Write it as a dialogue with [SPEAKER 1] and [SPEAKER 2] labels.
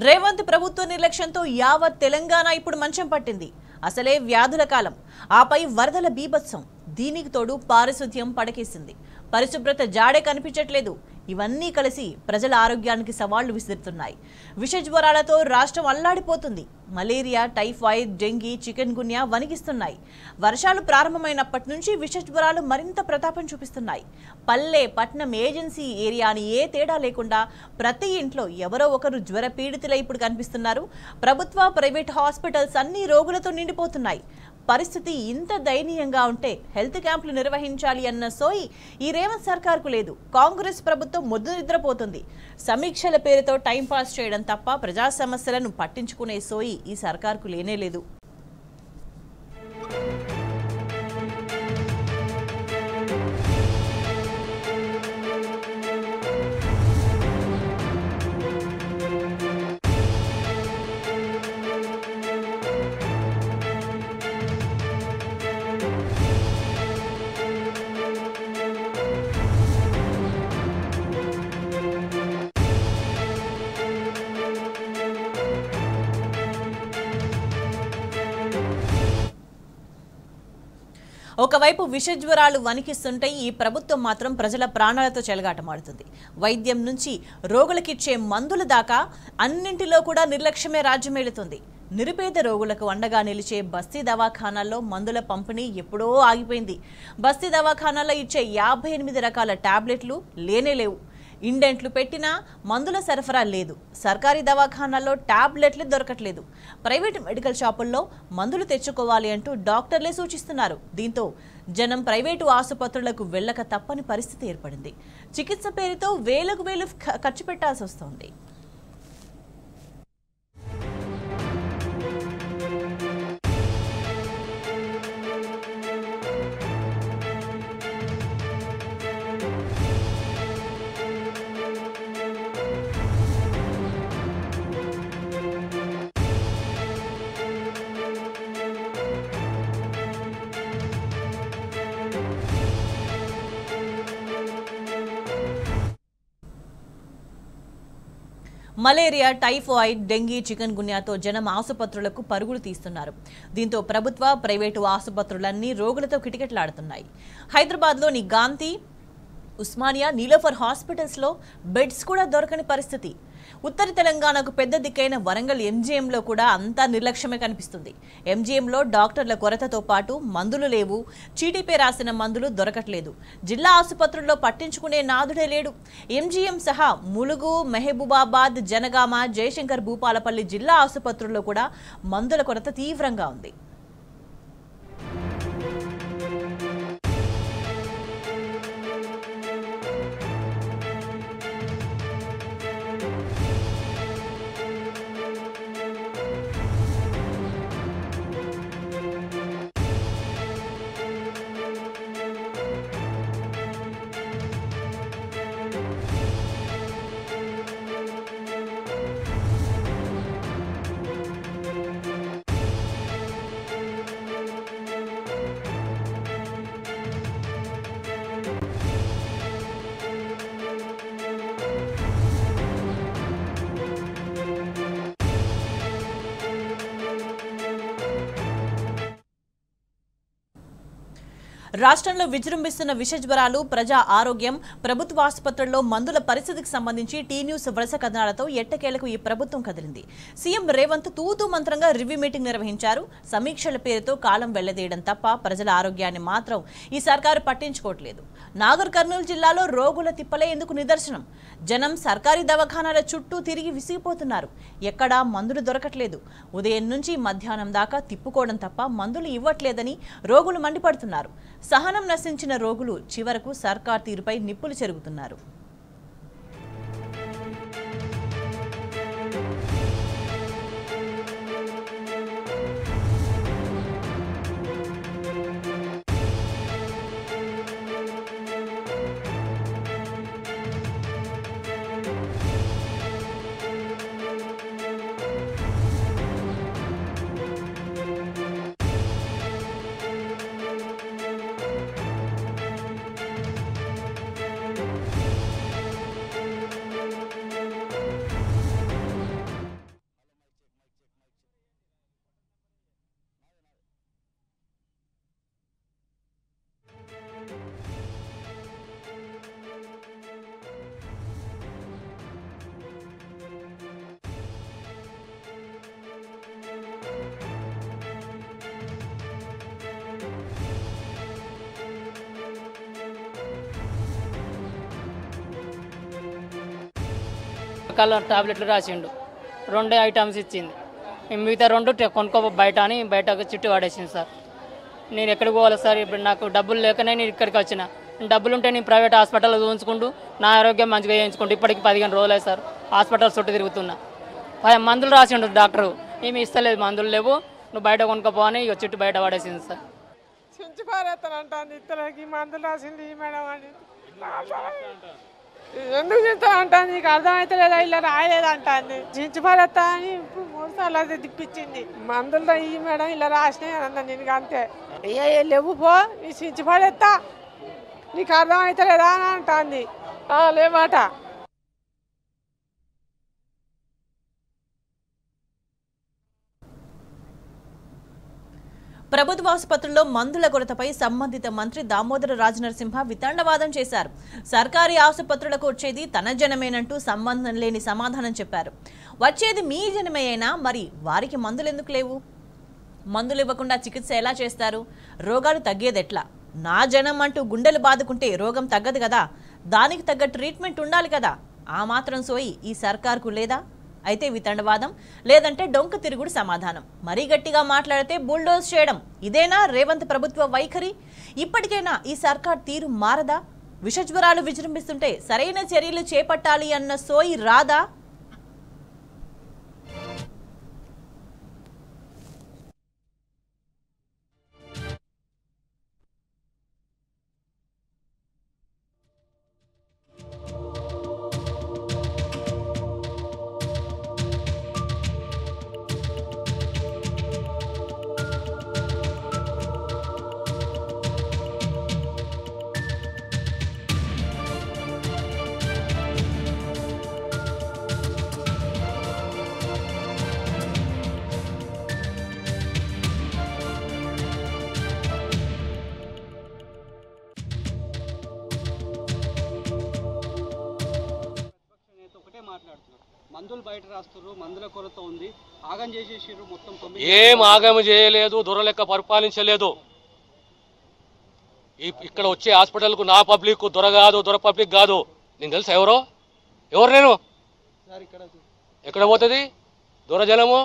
[SPEAKER 1] రేవంత్ ప్రభుత్వ నిర్లక్ష్యంతో యావత్ తెలంగాణ ఇప్పుడు మంచం పట్టింది. అసలే వ్యాధుల కాలం, ఆపై వరదల బీభత్సం, దీనికి తోడు పారిశుధ్యం పడకేసింది. పరిశుభ్రత జాడే కనిపించట్లేదు. ఇవన్నీ కలిసి ప్రజల ఆరోగ్యానికి సవాళ్లు విసురుతున్నాయి. విష జ్వరాలతో రాష్ట్రం అల్లాడిపోతుంది. Malaria, typhoid, dengue, chikungunya వణికిస్తున్నాయి. వర్షాలు ప్రారంభమైనప్పటి నుంచి విష జ్వరాలు మరింత ప్రతాపం చూపిస్తున్నాయి. పల్లె, పట్నం, ఏజెన్సీ ఏరియా అని ఏ తేడా లేకుండా ప్రతి ఇంట్లో ఎవరో ఒకరు జ్వర పీడితులై ఇప్పుడు కనిపిస్తున్నారు. ప్రభుత్వ, ప్రైవేట్ హాస్పిటల్స్ అన్ని రోగులతో నిండిపోతున్నాయి. పరిస్థితి ఇంత దయనీయంగా ఉంటే హెల్త్ క్యాంపులు నిర్వహించాలి అన్న సోయి ఈ రేవంత్ సర్కార్కు లేదు. కాంగ్రెస్ ప్రభుత్వం మొద్దు నిద్రపోతుంది. సమీక్షల పేరుతో టైంపాస్ చేయడం తప్ప ప్రజా సమస్యలను పట్టించుకునే సోయి ఈ సర్కార్కు లేనేలేదు. ఒకవైపు విష జ్వరాలు వణికిస్తుంటే ఈ ప్రభుత్వం మాత్రం ప్రజల ప్రాణాలతో చెలగాటమాడుతుంది. వైద్యం నుంచి రోగులకిచ్చే మందుల దాకా అన్నింటిలో కూడా నిర్లక్ష్యమే రాజ్యమేలుతుంది. నిరుపేద రోగులకు అండగా నిలిచే బస్తీ దవాఖానాల్లో మందుల పంపిణీ ఎప్పుడో ఆగిపోయింది. బస్తీ దవాఖానాల్లో ఇచ్చే 58 రకాల టాబ్లెట్లు లేనేలేవు. ఇండెంట్లు పెట్టినా మందుల సరఫరా లేదు. సర్కారీ దవాఖానాల్లో టాబ్లెట్లు దొరకట్లేదు. ప్రైవేటు మెడికల్ షాపుల్లో మందులు తెచ్చుకోవాలి అంటూ డాక్టర్లే సూచిస్తున్నారు. దీంతో జనం ప్రైవేటు ఆసుపత్రులకు వెళ్ళక తప్పని పరిస్థితి ఏర్పడింది. చికిత్స పేరుతో వేలకు వేలు ఖర్చు పెట్టాల్సి వస్తోంది. మలేరియా, టైఫాయిడ్, డెంగీ, చికెన్ గున్యాతో జనం ఆసుపత్రులకు పరుగులు తీస్తున్నారు. దీంతో ప్రభుత్వ, ప్రైవేటు ఆసుపత్రులన్నీ రోగులతో కిటకిటలాడుతున్నాయి. హైదరాబాద్లోని గాంధీ, ఉస్మానియా, నీలోఫర్ హాస్పిటల్స్లో బెడ్స్ కూడా దొరకని పరిస్థితి. ఉత్తర తెలంగాణకు పెద్ద దిక్కైన వరంగల్ ఎంజీఎంలో కూడా అంతా నిర్లక్ష్యమే కనిపిస్తుంది. ఎంజీఎంలో డాక్టర్ల కొరతతో పాటు మందులు లేవు. చీటీపై రాసిన మందులు దొరకట్లేదు. జిల్లా ఆసుపత్రుల్లో పట్టించుకునే నాదుడే లేడు. ఎంజీఎం సహా ములుగు, మహబూబాబాద్, జనగామ, జయశంకర్ భూపాలపల్లి జిల్లా ఆసుపత్రుల్లో కూడా మందుల కొరత తీవ్రంగా ఉంది. రాష్ట్రంలో విజృంభిస్తున్న విష జ్వరాలు, ప్రజా ఆరోగ్యం, ప్రభుత్వ ఆసుపత్రుల్లో మందుల పరిస్థితికి సంబంధించి టీ న్యూస్ వరుస కథనాలతో ఎట్టకేలకు ఈ ప్రభుత్వం కదిలింది. సీఎం రేవంత్ తూతూ మంత్రంగా రివ్యూ మీటింగ్ నిర్వహించారు. సమీక్షల పేరుతో కాలం వెళ్లదీయడం తప్ప ప్రజల ఆరోగ్యాన్ని మాత్రం ఈ సర్కారు పట్టించుకోవట్లేదు. నాగర్ కర్నూలు జిల్లాలో రోగుల తిప్పలే ఎందుకు నిదర్శనం. జనం సర్కారీ దవాఖానాల చుట్టూ తిరిగి విసిగిపోతున్నారు. ఎక్కడా మందులు దొరకట్లేదు. ఉదయం నుంచి మధ్యాహ్నం దాకా తిప్పుకోవడం తప్ప మందులు ఇవ్వట్లేదని రోగులు మండిపడుతున్నారు. సహనం నశించిన రోగులు చివరకు సర్కార్ తీరుపై నిప్పులు చెరుగుతున్నారు.
[SPEAKER 2] రకాల టాబ్లెట్లు రాసిండు, 2 ఐటమ్స్ ఇచ్చింది. మిగతా 2 కొనుక్కో బయట అని బయటకు చుట్టూ పడేసింది సార్. నేను ఎక్కడికి పోవాలి సార్? ఇప్పుడు నాకు డబ్బులు లేకనే నేను ఇక్కడికి వచ్చిన. డబ్బులు ఉంటే నేను ప్రైవేట్ హాస్పిటల్లో చూపించుకుంటూ నా ఆరోగ్యం మంచిగా చేయించుకుంటూ ఇప్పటికి 15 రోజులే సార్ హాస్పిటల్ చుట్టూ తిరుగుతున్నా. మందులు రాసిండు డాక్టరు, ఏమి ఇస్తలేదు, మందులు లేవు, నువ్వు బయట కొనుక్కోపో అని ఇక చుట్టూ బయట పడేసింది సార్.
[SPEAKER 3] చించిపారేస్తానంటాను ఇతరులకి మందులు రాసింది ఈ మేడం అని. ఎందుకు చెప్తానంటాను, నీకు అర్థమవుతలేదా? ఇలా రాయలేదంటాను. చించిపారేస్తా అని ఇప్పుడు 3 సార్లు అది తిప్పించింది. మందులు ఈ మేడం ఇలా రాసినాయి అన్న. నేను అంతే లేవు పో, నీ చించిపారేస్తా, నీకు అర్థమవుతలేదా అని అంటుంది. లేమాట
[SPEAKER 1] ప్రభుత్వ ఆసుపత్రుల్లో మందుల కొరతపై సంబంధిత మంత్రి దామోదర రాజనరసింహ వితండవాదం చేశారు. సర్కారీ ఆసుపత్రులకు వచ్చేది తన జనమేనంటూ సంబంధం లేని సమాధానం చెప్పారు. వచ్చేది మీ జనమేనా, మరి వారికి మందులు ఎందుకు లేవు? మందులు ఇవ్వకుండా చికిత్స ఎలా చేస్తారు? రోగాలు తగ్గేదెట్లా? నా జనం అంటూ గుండెలు బాదుకుంటే రోగం తగ్గదు కదా, దానికి తగ్గ ట్రీట్మెంట్ ఉండాలి కదా. ఆ మాత్రం సోయి ఈ సర్కార్కు లేదా? అయితే వితండవాదం, లేదంటే డొంక తిరుగుడు సమాధానం. మరీ గట్టిగా మాట్లాడితే బుల్డోజ్ చేయడం, ఇదేనా రేవంత్ ప్రభుత్వ వైఖరి? ఇప్పటికైనా ఈ సర్కార్ తీరు మారదా? విషజ్వరాలు విజృంభిస్తుంటే సరైన చర్యలు చేపట్టాలి అన్న సోయి రాదా?
[SPEAKER 4] మందులు బయట రాస్తారు, మందుల కొరత ఉంది, ఆగం చేసేసారు మొత్తం.
[SPEAKER 5] ఏం ఆగం చేయలేదు, దొరలెక్క పరిపాలించలేదు. ఇక్కడ వచ్చే హాస్పిటల్కు నా పబ్లిక్ దొర కాదు, దొర పబ్లిక్ కాదు. నేను తెలుసా ఎవరు నేను? ఎక్కడ పోతుంది దొర జనము?